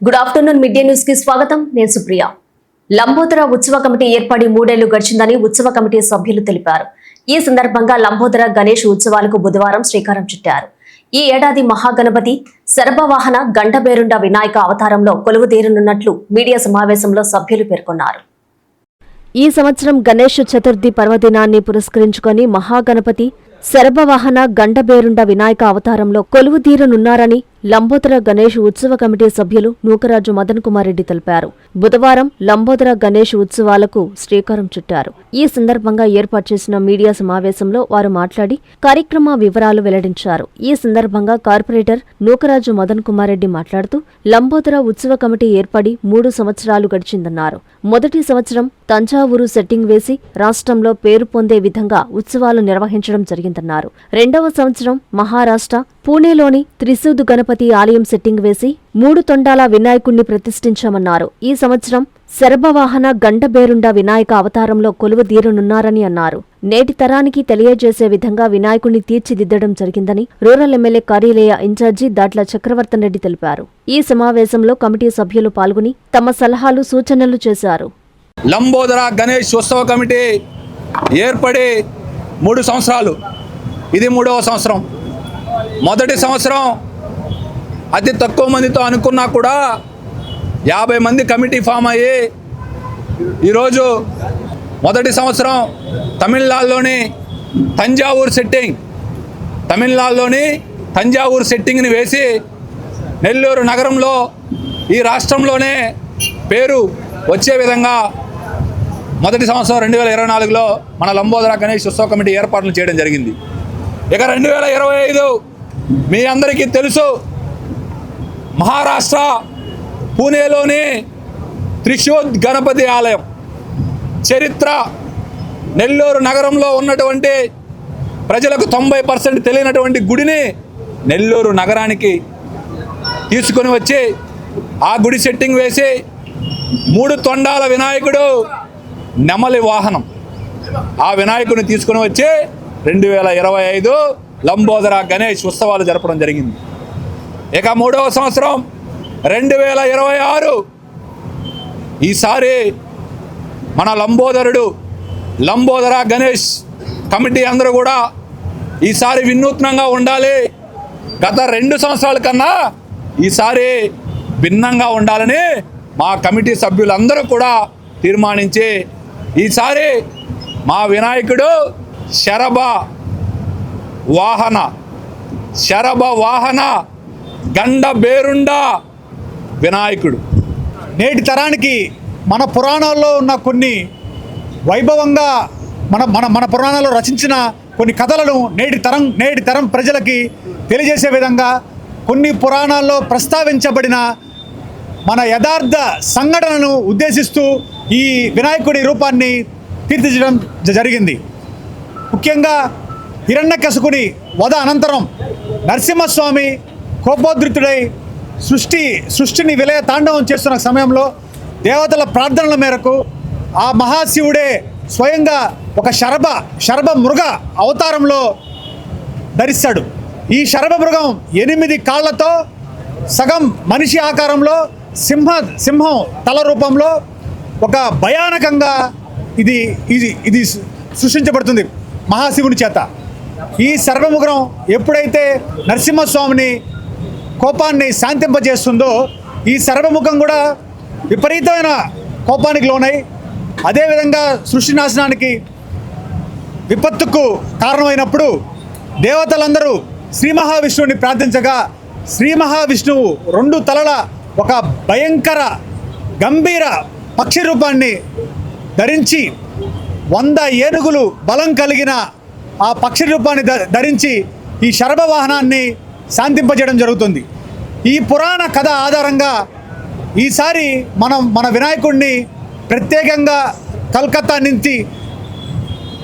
Good afternoon mid day news కి స్వాగతం. నేను సుప్రియ. లంబోదర ఉత్సవ కమిటీ ఏర్పడి 3 ఏళ్లు గడిచిందని ఉత్సవ కమిటీ సభ్యులు తెలిపారు. ఈ సందర్భంగా లంబోదర గణేష్ ఉత్సవాలకు బుధవారం శ్రీకారం చుట్టారు. ఈ ఏడాది మహాగణపతి సర్బవాహన గండబేరుండ వినాయక అవతారంలో కొలువుదీరనున్నట్లు మీడియా సమావేశంలో సభ్యులు పేర్కొన్నారు. ఈ సంవత్సరం గణేష్ చతుర్థి పర్వదినాన్ని పురస్కరించుకొని మహాగణపతి శరభవాహన గండబేరుండ వినాయక అవతారంలో కొలువుదీరనున్నారని లంబోదర గణేష్ ఉత్సవ కమిటీ సభ్యులు నూకరాజు మదన్ కుమార్ రెడ్డి తెలిపారు. బుధవారం లంబోదర గణేష్ ఉత్సవాలకు శ్రీకారం చుట్టారు. ఈ సందర్భంగా ఏర్పాటు చేసిన మీడియా సమావేశంలో వారు మాట్లాడి కార్యక్రమ వివరాలు వెల్లడించారు. ఈ సందర్భంగా కార్పొరేటర్ నూకరాజు మదన్ కుమార్ రెడ్డి మాట్లాడుతూ లంబోదర ఉత్సవ కమిటీ ఏర్పడి 3 సంవత్సరాలు గడిచిందన్నారు. మొదటి సంవత్సరం తంజావూరు సెట్టింగ్ వేసి రాష్ట్రంలో పేరు పొందే విధంగా ఉత్సవాలు నిర్వహించడం జరిగిందన్నారు. రెండవ సంవత్సరం మహారాష్ట్ర పూణేలోని త్రిశూద్ గణపతి ఆలయం సెట్టింగ్ వేసి 3 తొండాల వినాయకుణ్ణి ప్రతిష్ఠించామన్నారు. ఈ సంవత్సరం శరభవాహన గండబేరుండ వినాయక అవతారంలో కొలువుదీరనున్నారని అన్నారు. నేటి తరానికి తెలియజేసే విధంగా వినాయకుణ్ణి తీర్చిదిద్దడం జరిగిందని రూరల్ ఎమ్మెల్యే కార్యాలయ ఇన్ఛార్జి దాట్ల చక్రవర్తన్ రెడ్డి తెలిపారు. ఈ సమావేశంలో కమిటీ సభ్యులు పాల్గొని తమ సలహాలు సూచనలు చేశారు. లంబోదర గణేష్ ఉత్సవ కమిటీ ఏర్పడి 3 సంవత్సరాలు. ఇది 3వ సంవత్సరం. మొదటి సంవత్సరం అతి తక్కువ మందితో అనుకున్నా కూడా 50 మంది కమిటీ ఫామ్ అయ్యి ఈరోజు మొదటి సంవత్సరం తమిళనాడులోని తంజావూరు సెట్టింగ్ని వేసి నెల్లూరు నగరంలో ఈ రాష్ట్రంలోనే పేరు వచ్చే విధంగా మొదటి సంవత్సరం 2024లో మన లంబోదర గణేష్ ఉత్సవ కమిటీ ఏర్పాట్లు చేయడం జరిగింది. ఇక 2025 మీ అందరికీ తెలుసు, మహారాష్ట్ర పూణేలోని త్రిశూద్ గణపతి ఆలయం చరిత్ర నెల్లూరు నగరంలో ఉన్నటువంటి ప్రజలకు 90% తెలియనటువంటి గుడిని నెల్లూరు నగరానికి తీసుకొని వచ్చి ఆ గుడి సెట్టింగ్ వేసి 3 తొండాల వినాయకుడు నెమలి వాహనం ఆ వినాయకుడిని తీసుకుని వచ్చి 2025 లంబోదర గణేష్ ఉత్సవాలు జరపడం జరిగింది. ఇక 3వ సంవత్సరం 2026 ఈసారి మన లంబోదర గణేష్ కమిటీ అందరూ కూడా ఈసారి వినూత్నంగా ఉండాలి, గత 2 సంవత్సరాల కన్నా ఈసారి భిన్నంగా ఉండాలని మా కమిటీ సభ్యులందరూ కూడా తీర్మానించి ఈసారి మా వినాయకుడు శరభ వాహన గండబేరుండ వినాయకుడు. నేటి తరానికి మన పురాణాల్లో ఉన్న కొన్ని వైభవంగా మన పురాణాల్లో రచించిన కొన్ని కథలను నేటి తరం ప్రజలకి తెలియజేసే విధంగా కొన్ని పురాణాల్లో ప్రస్తావించబడిన మన యథార్థ సంఘటనను ఉద్దేశిస్తూ ఈ వినాయకుడి రూపాన్ని తీర్చిదిద్దడం జరిగింది. ముఖ్యంగా హిరణ్యకశిపుని వధ అనంతరం నరసింహస్వామి కోపోద్రిక్తుడై సృష్టిని విలయ తాండవం చేస్తున్న సమయంలో దేవతల ప్రార్థనల మేరకు ఆ మహాశివుడే స్వయంగా ఒక శరభ మృగ అవతారంలో ధరిస్తాడు. ఈ శరభ మృగం 8 కాళ్లతో సగం మనిషి ఆకారంలో సింహం తల రూపంలో ఒక భయానకంగా ఇది సృష్టించబడుతుంది మహాశివుని చేత. ఈ సర్వముగ్రం ఎప్పుడైతే నరసింహస్వామిని కోపాన్ని శాంతింపజేస్తుందో ఈ సర్వముఖం కూడా విపరీతమైన కోపానికి లోనై అదేవిధంగా సృష్టి నాశనానికి విపత్తుకు కారణమైనప్పుడు దేవతలందరూ శ్రీ మహావిష్ణువుని ప్రార్థించగా శ్రీ మహావిష్ణువు 2 తలల ఒక భయంకర గంభీర పక్షి రూపాన్ని ధరించి 100 ఏనుగులు బలం కలిగిన ఆ పక్షి రూపాన్ని ధరించి ఈ శరభ వాహనాన్ని శాంతింపజేయడం జరుగుతుంది. ఈ పురాణ కథ ఆధారంగా ఈసారి మన వినాయకుడిని ప్రత్యేకంగా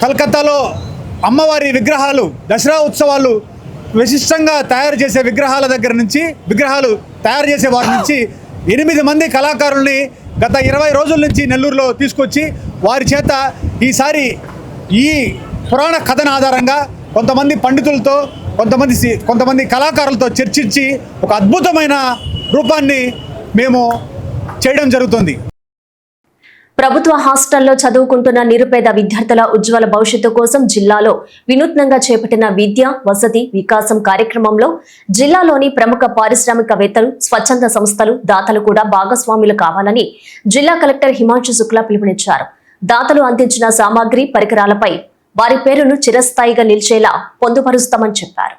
కలకత్తాలో అమ్మవారి విగ్రహాలు దసరా ఉత్సవాలు విశిష్టంగా తయారు చేసే విగ్రహాలు తయారు చేసే వారి నుంచి 8 మంది కళాకారుల్ని గత 20 రోజుల నుంచి నెల్లూరులో తీసుకొచ్చి వారి చేత ఈసారి ఈ పురాణ కథన ఆధారంగా కొంతమంది పండితులతో కొంతమంది కళాకారులతో చర్చించి ఒక అద్భుతమైన రూపాన్ని మేము చేయడం జరుగుతుంది. ప్రభుత్వ హాస్టల్లో చదువుకుంటున్న నిరుపేద విద్యార్థుల ఉజ్వల భవిష్యత్తు కోసం జిల్లాలో వినూత్నంగా చేపట్టిన విద్య, వసతి, వికాసం కార్యక్రమంలో జిల్లాలోని ప్రముఖ పారిశ్రామికవేత్తలు, స్వచ్ఛంద సంస్థలు, దాతలు కూడా భాగస్వాములు కావాలని జిల్లా కలెక్టర్ హిమాంశు శుక్లా పిలుపునిచ్చారు. దాతలు అందించిన సామాగ్రి, పరికరాలపై వారి పేరును చిరస్థాయిగా నిలిచేలా పొందుపరుస్తామని చెప్పారు.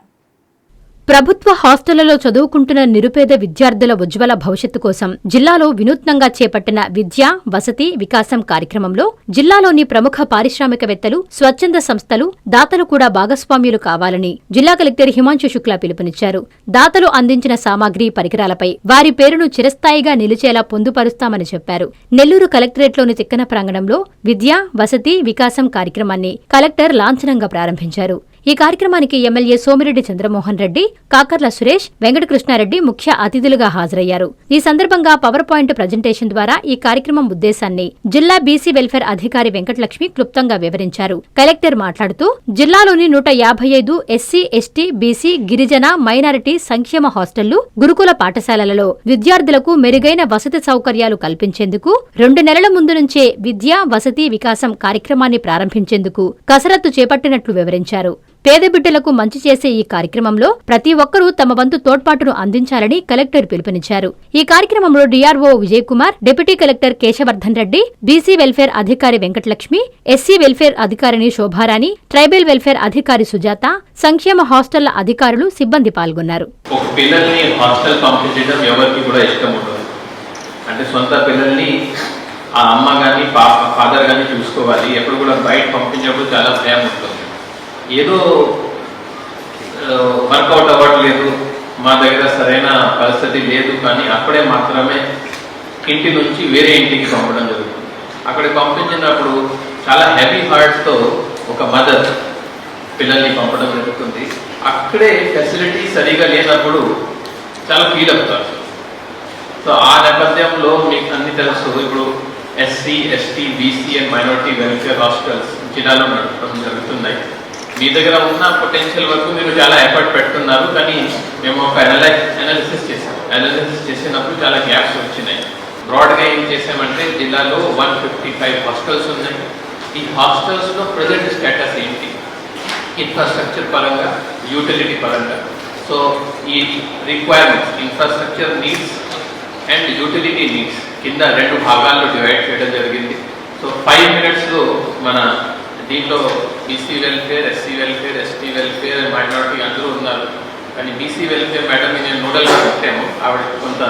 ప్రభుత్వ హాస్టళ్లలో చదువుకుంటున్న నిరుపేద విద్యార్థుల ఉజ్వల భవిష్యత్తు కోసం జిల్లాలో వినూత్నంగా చేపట్టిన విద్య, వసతి, వికాసం కార్యక్రమంలో జిల్లాలోని ప్రముఖ పారిశ్రామికవేత్తలు, స్వచ్ఛంద సంస్థలు, దాతలు కూడా భాగస్వామ్యులు కావాలని జిల్లా కలెక్టర్ హిమాంశు శుక్లా పిలుపునిచ్చారు. దాతలు అందించిన సామాగ్రి, పరికరాలపై వారి పేరును చిరస్థాయిగా నిలిచేలా పొందుపరుస్తామని చెప్పారు. నెల్లూరు కలెక్టరేట్లోని తిక్కన ప్రాంగణంలో విద్య, వసతి, వికాసం కార్యక్రమాన్ని కలెక్టర్ లాంఛనంగా ప్రారంభించారు. ఈ కార్యక్రమానికి ఎమ్మెల్యే సోమిరెడ్డి చంద్రమోహన్ రెడ్డి, కాకర్ల సురేష్, వెంకటకృష్ణారెడ్డి ముఖ్య అతిథులుగా హాజరయ్యారు. ఈ సందర్భంగా పవర్ పాయింట్ ప్రజెంటేషన్ ద్వారా ఈ కార్యక్రమం ఉద్దేశాన్ని జిల్లా బీసీ వెల్ఫేర్ అధికారి వెంకటలక్ష్మి క్లుప్తంగా వివరించారు. కలెక్టర్ మాట్లాడుతూ జిల్లాలోని 155 ఎస్సీ, ఎస్టీ, బీసీ, గిరిజన, మైనారిటీ సంక్షేమ హాస్టళ్లు, గురుకుల పాఠశాలలలో విద్యార్థులకు మెరుగైన వసతి సౌకర్యాలు కల్పించేందుకు 2 నెలల ముందు నుంచే విద్య, వసతి, వికాసం కార్యక్రమాన్ని ప్రారంభించేందుకు కసరత్తు చేపట్టినట్లు వివరించారు. పేద బిడ్డలకు మంచి చేసే ఈ కార్యక్రమంలో ప్రతి ఒక్కరూ తమ వంతు తోడ్పాటును అందించాలని కలెక్టర్ పిలుపునిచ్చారు. ఈ కార్యక్రమంలో DRO Vijay Kumar, deputy collector Keshavardhan Reddy, BC welfare అధికారి వెంకటలక్ష్మి, ఎస్సీ వెల్ఫేర్ అధికారిని శోభారాణి, ట్రైబల్ వెల్ఫేర్ అధికారి సుజాత, సంక్షేమ హాస్టళ్ల అధికారులు, సిబ్బంది పాల్గొన్నారు. పిల్లల్ని హాస్టల్ పంపించడం ఎవరికి కూడా ఇష్టం ఉండదు. అంటే సొంత పిల్లల్ని ఆ అమ్మ కానీ ఫాదర్ కానీ చూసుకోవాలి. ఎప్పుడు కూడా బయట పంపించినప్పుడు చాలా భయం ఉంటుంది. ఏదో వర్కౌట్ అవ్వట్లేదు, మా దగ్గర సరైన పరిస్థితి లేదు, కానీ అప్పుడే మాత్రమే ఇంటి నుంచి వేరే ఇంటికి పంపడం జరుగుతుంది. అక్కడికి పంపించినప్పుడు చాలా హెవీ హార్ట్తో ఒక మదర్ పిల్లల్ని పంపడం జరుగుతుంది. అక్కడే ఫెసిలిటీ సరిగా లేనప్పుడు చాలా ఫీల్ అవుతారు. సో ఆ నేపథ్యంలో మీకు అన్ని తెలుసు, ఇప్పుడు SC, ST, BC and minority welfare hostels జిల్లాలో నడపడం జరుగుతున్నాయి. మీ దగ్గర ఉన్న పొటెన్షియల్ వరకు మీరు చాలా ఎఫర్ట్ పెడుతున్నారు, కానీ మేము ఒక అనాలిసిస్ చేసాం. అనాలిసిస్ చేసినప్పుడు చాలా గ్యాప్స్ వచ్చినాయి. బ్రాడ్గా ఏం చేసామంటే జిల్లాలో 155 హాస్టల్స్ ఉన్నాయి. ఈ హాస్టల్స్లో ప్రజెంట్ స్టేటస్ ఏంటి, ఇన్ఫ్రాస్ట్రక్చర్ పరంగా, యూటిలిటీ పరంగా. సో ఈ requirements, infrastructure needs and utility needs కింద 2 భాగాల్లో డివైడ్ చేయడం జరిగింది. సో 5 minutesలో మన దీంట్లో BC welfare, SC welfare, ST welfare, minority అందరూ ఉన్నారు. కానీ బీసీ వెల్ఫేర్ మేడంని నేను నోడల్గా పెట్టాము. ఆవిడ కొంత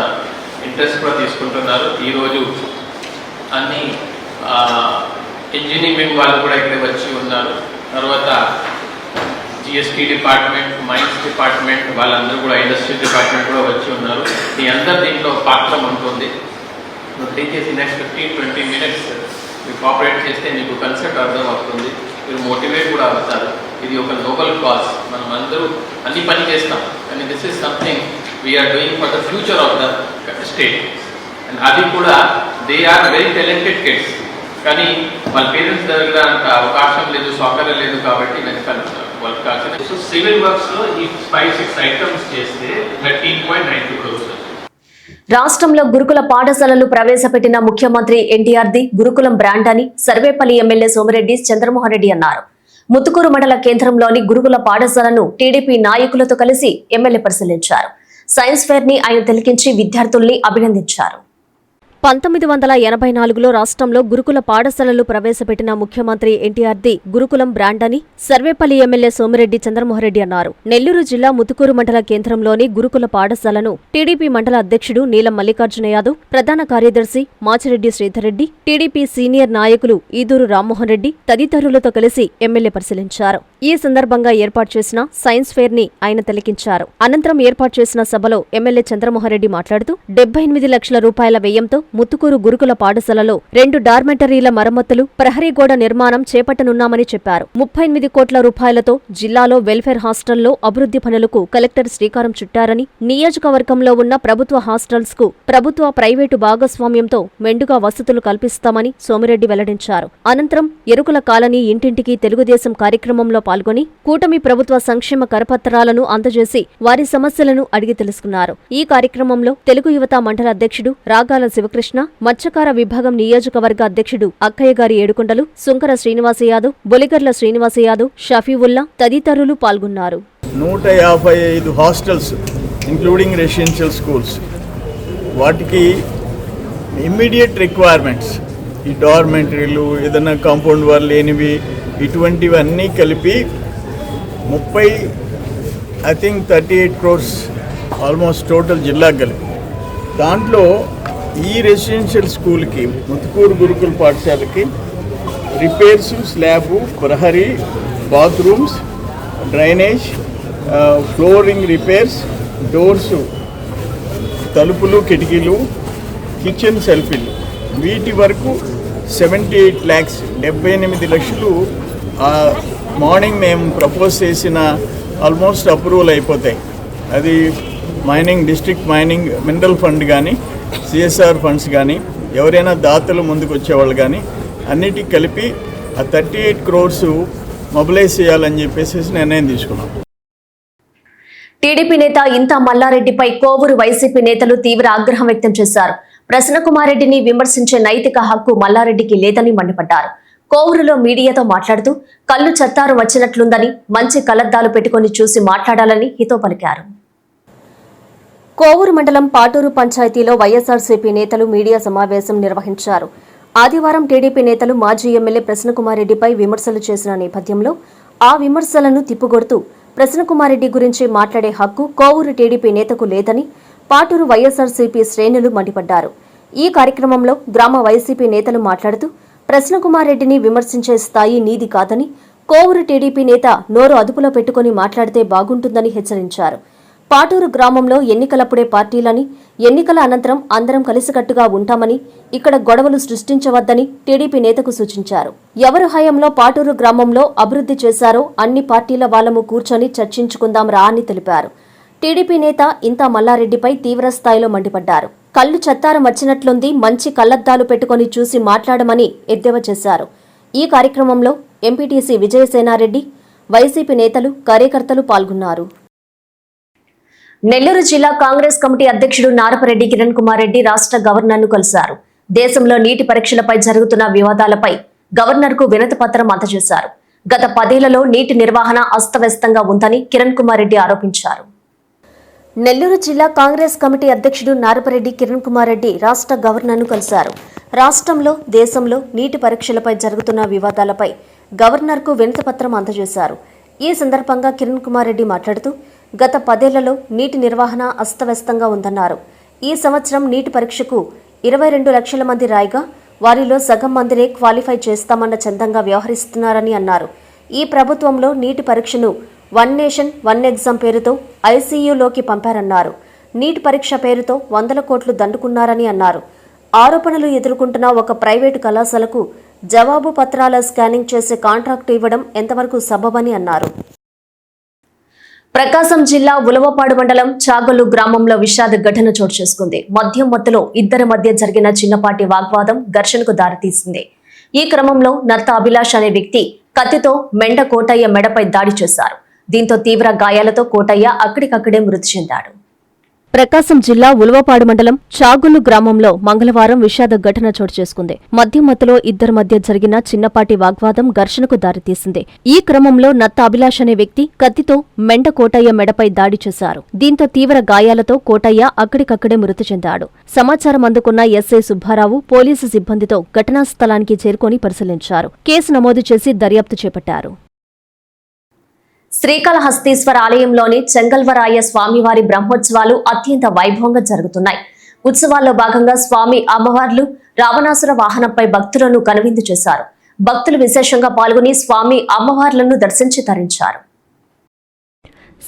ఇంట్రెస్ట్ కూడా తీసుకుంటున్నారు. ఈరోజు అన్ని ఇంజనీరింగ్ వాళ్ళు కూడా ఇక్కడ వచ్చి ఉన్నారు. తర్వాత జిఎస్టీ డిపార్ట్మెంట్, మైన్స్ డిపార్ట్మెంట్ వాళ్ళందరూ కూడా, ఇండస్ట్రీ డిపార్ట్మెంట్ కూడా వచ్చి ఉన్నారు. మీ అందరు దీంట్లో పాత్ర ఉంటుంది. దయచేసి నెక్స్ట్ 15-20 minutes మీరు కోఆపరేట్ చేస్తే మీకు కన్సెప్ట్ అర్థం అవుతుంది, మీరు మోటివేట్ కూడా అవుతారు. ఇది ఒక నోబల్ కాజ్. మనం అందరూ అన్ని పని చేస్తాం, కానీ this is something we are doing for the future of the state. And అది కూడా they are very talented kids, కానీ వాళ్ళ పేరెంట్స్ దగ్గర అంత అవకాశం లేదు, సౌకర్యం లేదు, కాబట్టి వెనకాల వాళ్ళకి కాల్సిన. సో సివిల్ వర్క్స్లో ఈ 5-6 ఐటమ్స్ చేస్తే 13.92 crores. రాష్ట్రంలో గురుకుల పాఠశాలలు ప్రవేశపెట్టిన ముఖ్యమంత్రి ఎన్టీఆర్ది గురుకులం బ్రాండ్ అని సర్వేపల్లి ఎమ్మెల్యే సోమిరెడ్డి చంద్రమోహన్ రెడ్డి అన్నారు. ముత్తుకూరు మండల కేంద్రంలోని గురుకుల పాఠశాలను టీడీపీ నాయకులతో కలిసి ఎమ్మెల్యే పరిశీలించారు. సైన్స్ ఫేర్ ని ఆయన తిలకించి విద్యార్థుల్ని అభినందించారు. 1984లో రాష్ట్రంలో గురుకుల పాఠశాలలు ప్రవేశపెట్టిన ముఖ్యమంత్రి ఎన్టీఆర్ది గురుకులం బ్రాండ్ అని సర్వేపల్లి ఎమ్మెల్యే సోమిరెడ్డి చంద్రమోహన్ అన్నారు. నెల్లూరు జిల్లా ముత్తుకూరు మండల కేంద్రంలోని గురుకుల పాఠశాలను టీడీపీ మండల అధ్యక్షుడు నీలం మల్లికార్జున యాదవ్, ప్రధాన కార్యదర్శి మాచిరెడ్డి శ్రీధర్ రెడ్డి, టీడీపీ సీనియర్ నాయకులు ఈదూరు రామ్మోహన్ రెడ్డి తదితరులతో కలిసి ఎమ్మెల్యే పరిశీలించారు. ఈ సందర్భంగా ఏర్పాటు చేసిన సైన్స్ ఫేర్ ని ఆయన తిలకించారు. అనంతరం ఏర్పాటు చేసిన సభలో ఎమ్మెల్యే చంద్రమోహన్ రెడ్డి మాట్లాడుతూ 78 లక్షల రూపాయల వ్యయంతో ముత్తుకూరు గురుకుల పాఠశాలలో 2 డార్మెంటరీల మరమ్మతులు, ప్రహరీ గోడ నిర్మాణం చేపట్టనున్నామని చెప్పారు. 38 కోట్ల రూపాయలతో జిల్లాలో వెల్ఫేర్ హాస్టల్లో అభివృద్ధి పనులకు కలెక్టర్ శ్రీకారం చుట్టారని, నియోజకవర్గంలో ఉన్న ప్రభుత్వ హాస్టల్స్ కు ప్రభుత్వ ప్రైవేటు భాగస్వామ్యంతో మెండుగా వసతులు కల్పిస్తామని సోమిరెడ్డి వెల్లడించారు. అనంతరం ఎరుకుల కాలనీ ఇంటింటికి తెలుగుదేశం కార్యక్రమంలో పాల్గొని కూటమి ప్రభుత్వ సంక్షేమ కరపత్రాలను అందజేసి వారి సమస్యలను అడిగి తెలుసుకున్నారు. ఈ కార్యక్రమంలో తెలుగు యువత మండల అధ్యక్షుడు రాగాల శివకృష్ణ, మత్స్యకార విభాగం నియోజకవర్గ అధ్యక్షుడు అక్కయ్యగారి ఏడుకొండలు, సుంకర శ్రీనివాస యాదవ్, బొలిగర్ల శ్రీనివాస యాదవ్, షఫీవుల్లా తదితరులు పాల్గొన్నారు. 155 హాస్టల్స్ ఇంక్లూడింగ్ రెసిడెన్షియల్ స్కూల్స్, వాటికి ఇమ్మీడియట్ రిక్వైర్మెంట్స్, ఈ డార్మెంటరీలు, ఏదైనా కాంపౌండ్ వాల్ లేనివి, ఇటువంటివన్నీ కలిపి 38 crores ఆల్మోస్ట్ టోటల్ జిల్లాకు కలిపి. దాంట్లో ఈ రెసిడెన్షియల్ స్కూల్కి, ముత్తుకూరు గురుకుల పాఠశాలకి రిపేర్స్, స్లాబు, ప్రహరీ, bathrooms, drainage, flooring repairs, doors, తలుపులు, కిటికీలు, కిచెన్ సెల్ఫీలు, వీటి వరకు 78 lakhs 78 లక్షలు మార్నింగ్ మేము ప్రపోజ్ చేసిన ఆల్మోస్ట్ అప్రూవల్ అయిపోతాయి. అది mining, district mining mineral fund కానీ, సిఎస్ఆర్ ఫండ్స్ కానీ, ఎవరైనా దాతలు ముందుకు వచ్చేవాళ్ళు కానీ అన్నిటికి కలిపి ఆ 38 crores మొబిలైజ్ చేయాలని చెప్పేసి నిర్ణయం తీసుకున్నాం. టీడీపీ నేత ఇంతా మల్లారెడ్డిపై కోవూరు వైసీపీ నేతలు తీవ్ర ఆగ్రహం వ్యక్తం చేశారు. ప్రసన్నకుమార్ రెడ్డిని విమర్శించే నైతిక హక్కు మల్లారెడ్డికి లేదని మండిపడ్డారు. కోవూరులో మీడియాతో మాట్లాడుతూ కళ్ళు చత్తారు వచ్చినట్లుందని, మంచి కళ్లద్దాలు పెట్టుకుని చూసి మాట్లాడాలని హితో పలికారు. కోవూరు మండలం పాటూరు పంచాయతీలో వైఎస్ఆర్సీపీ నేతలు మీడియా సమావేశం నిర్వహించారు. ఆదివారం టీడీపీ నేతలు మాజీ ఎమ్మెల్యే ప్రసన్నకుమార్ రెడ్డిపై విమర్శలు చేసిన నేపథ్యంలో ఆ విమర్శలను తిప్పుకొడుతూ ప్రసన్నకుమార్ రెడ్డి గురించి మాట్లాడే హక్కు కోవూరు టీడీపీ నేతకు లేదని పాటూరు వైఎస్ఆర్సీపీ శ్రేణులు మండిపడ్డారు. ఈ కార్యక్రమంలో గ్రామ వైసీపీ నేతలు మాట్లాడుతూ ప్రసన్నకుమార్ రెడ్డిని విమర్శించే స్థాయి నీది కాదని, కోవూరు టీడీపీ నేత నోరు అదుపులో పెట్టుకుని మాట్లాడితే బాగుంటుందని హెచ్చరించారు. పాటూరు గ్రామంలో ఎన్నికలప్పుడే పార్టీలని, ఎన్నికల అనంతరం అందరం కలిసికట్టుగా ఉంటామని, ఇక్కడ గొడవలు సృష్టించవద్దని టీడీపీ నేతకు సూచించారు. ఎవరు హయాంలో పాటూరు గ్రామంలో అభివృద్ధి చేశారో అన్ని పార్టీల వాళ్లము కూర్చొని చర్చించుకుందాం రా అని తెలిపారు. టీడీపీ నేత ఇంతా మల్లారెడ్డిపై తీవ్రస్థాయిలో మండిపడ్డారు. కళ్ళు చత్తారం వచ్చినట్లుంది, మంచి కళ్లద్దాలు పెట్టుకుని చూసి మాట్లాడమని ఎద్దేవా చేశారు. ఈ కార్యక్రమంలో ఎంపీటీసీ విజయసేనారెడ్డి, వైసీపీ నేతలు, కార్యకర్తలు పాల్గొన్నారు. నెల్లూరు జిల్లా కాంగ్రెస్ కమిటీ అధ్యక్షుడు నారపరెడ్డి కిరణ్ కుమార్ రెడ్డి రాష్ట్ర గవర్నర్ను కలిశారు. దేశంలో నీటి పరీక్షలపై జరుగుతున్న వివాదాలపై గవర్నర్కు వినతి పత్రం అందజేశారు. గత 10 ఏళ్లలో నీటి నిర్వహణ అస్తవ్యస్తంగా ఉందని కిరణ్ కుమార్ రెడ్డి ఆరోపించారు. నెల్లూరు జిల్లా కాంగ్రెస్ కమిటీ అధ్యక్షుడు నారపరెడ్డి కిరణ్ కుమార్ రెడ్డి రాష్ట్ర గవర్నర్ను కలిశారు. రాష్ట్రంలో, దేశంలో నీటి పరీక్షలపై జరుగుతున్న వివాదాలపై గవర్నర్కు వినతి పత్రం అందజేశారు. ఈ సందర్భంగా కిరణ్ కుమార్ రెడ్డి మాట్లాడుతూ గత 10 ఏళ్లలో నీటి నిర్వహణ అస్తవ్యస్తంగా ఉందన్నారు. ఈ సంవత్సరం నీటి పరీక్షకు 22 లక్షల మంది రాయిగా వారిలో సగం మందినే క్వాలిఫై చేస్తామన్న చందంగా వ్యవహరిస్తున్నారని అన్నారు. ఈ ప్రభుత్వంలో నీటి పరీక్షను 1 నేషన్ 1 ఎగ్జామ్ పేరుతో ఐసీయూలోకి పంపారన్నారు. నీట్ పరీక్ష పేరుతో 100 కోట్లు దండుకున్నారని అన్నారు. ఆరోపణలు ఎదుర్కొంటున్న ఒక ప్రైవేటు కళాశాలకు జవాబు పత్రాల స్కానింగ్ చేసే కాంట్రాక్టు ఇవ్వడం ఎంతవరకు సబబని అన్నారు. ప్రకాశం జిల్లా ఉలవపాడు మండలం చాగొల్లు గ్రామంలో విషాద ఘటన చోటు చేసుకుంది. మద్యం మత్తులో ఇద్దరి మధ్య జరిగిన చిన్నపాటి వాగ్వాదం ఘర్షణకు దారితీసింది. ఈ క్రమంలో నర్త అభిలాష్ అనే వ్యక్తి కత్తితో మెండ కోటయ్య మెడపై దాడి చేశారు. దీంతో తీవ్ర గాయాలతో కోటయ్య అక్కడికక్కడే మృతి చెందాడు. ప్రకాశం జిల్లా ఉలవపాడు మండలం చాగులు గ్రామంలో మంగళవారం విషాద ఘటన చోటు చేసుకుంది. మద్యం మత్తులో ఇద్దరి మధ్య జరిగిన చిన్నపాటి వాగ్వాదం ఘర్షణకు దారితీసింది. ఈ క్రమంలో నత్త అభిలాష్ అనే వ్యక్తి కత్తితో మెండ కోటయ్య మెడపై దాడి చేశారు. దీంతో తీవ్ర గాయాలతో కోటయ్య అక్కడికక్కడే మృతి చెందాడు. సమాచారం అందుకున్న ఎస్ఐ సుబ్బారావు పోలీసు సిబ్బందితో ఘటనా స్థలానికి చేరుకొని పరిశీలించారు. కేసు నమోదు చేసి దర్యాప్తు చేపట్టారు. శ్రీకాళహస్తీశ్వర ఆలయంలోని చెంగల్వరాయ స్వామివారి బ్రహ్మోత్సవాలు అత్యంత వైభవంగా జరుగుతున్నాయి. ఉత్సవాల్లో భాగంగా స్వామి అమ్మవార్లు రావణాసుర వాహనంపై భక్తులను కనువిందు చేశారు. భక్తులు విశేషంగా పాల్గొని స్వామి అమ్మవార్లను దర్శించి తరించారు.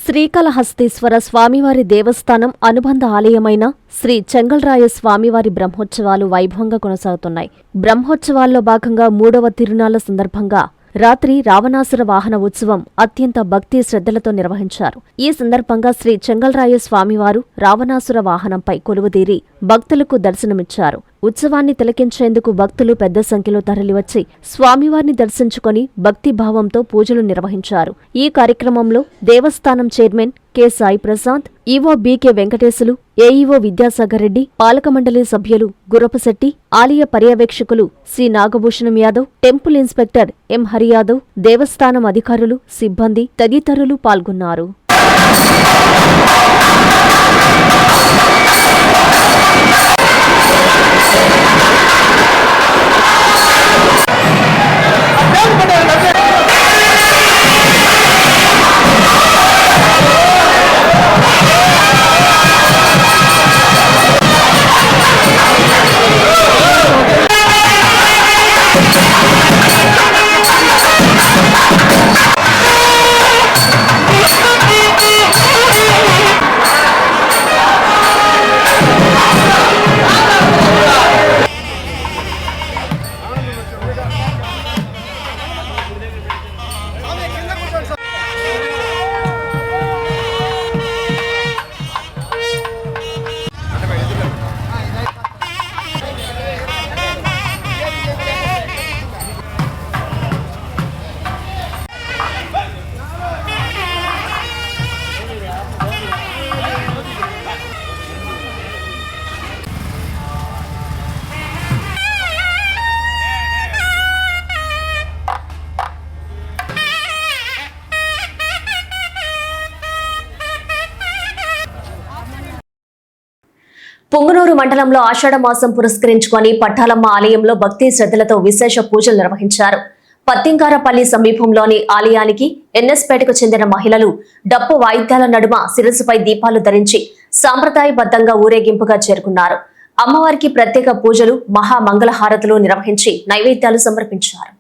శ్రీకాళహస్తీశ్వర స్వామివారి దేవస్థానం అనుబంధ ఆలయమైన శ్రీ చెంగల్రాయ స్వామివారి బ్రహ్మోత్సవాలు వైభవంగా కొనసాగుతున్నాయి. బ్రహ్మోత్సవాల్లో భాగంగా 3వ తిరునాళ్ల సందర్భంగా రాత్రి రావణాసుర వాహన ఉత్సవం అత్యంత భక్తి శ్రద్ధలతో నిర్వహించారు. ఈ సందర్భంగా శ్రీ చెంగల్రాయ స్వామివారు రావణాసుర వాహనంపై కొలువుదీరి భక్తులకు దర్శనమిచ్చారు. ఉత్సవాన్ని తిలకించేందుకు భక్తులు పెద్ద సంఖ్యలో తరలివచ్చి స్వామివారిని దర్శించుకుని భక్తిభావంతో పూజలు నిర్వహించారు. ఈ కార్యక్రమంలో దేవస్థానం chairman K Sai Prasad, EO BK Venkateshulu, AEO Vidyasagar Reddy, పాలక మండలి సభ్యులు గురపశెట్టి, ఆలయ పర్యవేక్షకులు C Nagabhushanam Yadav, temple inspector M Hari Yadav, దేవస్థానం అధికారులు, సిబ్బంది తదితరులు పాల్గొన్నారు. పుంగనూరు మండలంలో ఆషాఢమాసం పురస్కరించుకొని పట్టాలమ్మ ఆలయంలో భక్తి శ్రద్ధలతో విశేష పూజలు నిర్వహించారు. పత్తింగారపల్లి సమీపంలోని ఆలయానికి ఎన్ఎస్పేటకు చెందిన మహిళలు డప్పు వాయిద్యాల నడుమ శిరస్సుపై దీపాలు ధరించి సాంప్రదాయబద్ధంగా ఊరేగింపుగా చేరుకున్నారు. అమ్మవారికి ప్రత్యేక పూజలు, మహామంగళహారతులు నిర్వహించి నైవేద్యాలు సమర్పించారు.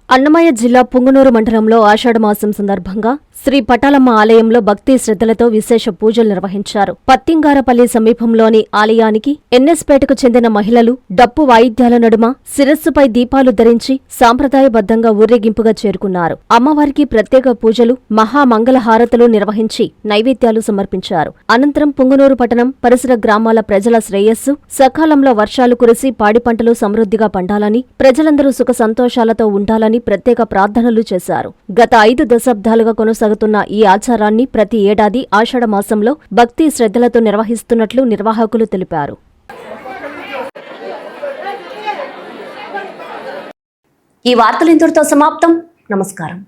అన్నమయ్య జిల్లా పుంగనూరు మండలంలో ఆషాఢమాసం సందర్భంగా శ్రీ పటాలమ్మ ఆలయంలో భక్తి శ్రద్ధలతో విశేష పూజలు నిర్వహించారు. పత్తింగారపల్లి సమీపంలోని ఆలయానికి ఎన్ఎస్పేటకు చెందిన మహిళలు డప్పు వాయిద్యాల నడుమ శిరస్సుపై దీపాలు ధరించి సాంప్రదాయబద్ధంగా ఊరేగింపుగా చేరుకున్నారు. అమ్మవారికి ప్రత్యేక పూజలు, మహామంగళహారతులు నిర్వహించి నైవేద్యాలు సమర్పించారు. అనంతరం పుంగనూరు పట్టణం పరిసర గ్రామాల ప్రజల శ్రేయస్సు, సకాలంలో వర్షాలు కురిసి పాడి పంటలు సమృద్ధిగా పండాలని, ప్రజలందరూ సుఖ సంతోషాలతో ఉండాలని ప్రత్యేక ప్రార్థనలు చేశారు. గత 5 దశాబ్దాలుగా కొనసాగుతున్న ఈ ఆచారాన్ని ప్రతి ఏడాది ఆషాఢ మాసంలో భక్తి శ్రద్ధలతో నిర్వహిస్తున్నట్లు నిర్వాహకులు తెలిపారు. ఈ వార్తలు ఇంతటితో సమాప్తం. నమస్కారం.